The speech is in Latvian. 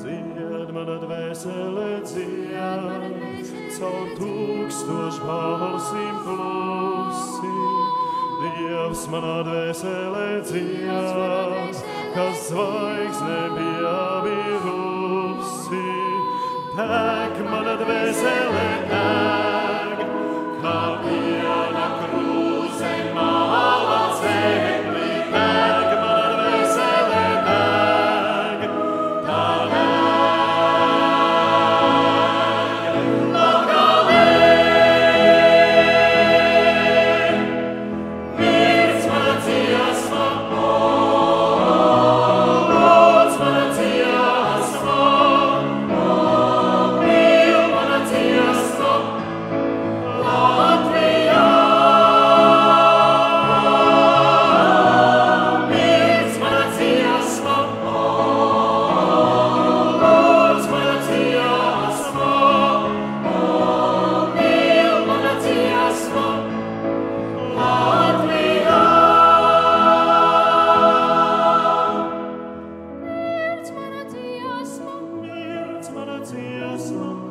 Dzied mana dvēsele dzied, caur tūkstošu balsīm klusi. Dievs manā dvēsele dzied, kas zvaigzne bija birusi. Deg mana dvēsele deg, kā piena krūze māla zemlī. Deg mana dvēsele deg, tā deg nogalē. Mirds mana dziesma, lūdz mana dziesma, mīl mana dziesma, Latvijā. Mirds mana dziesma, lūdz mana dziesma, mīl mana dziesma, Latvijā. Mirds mana dziesma, mirds mana dziesma.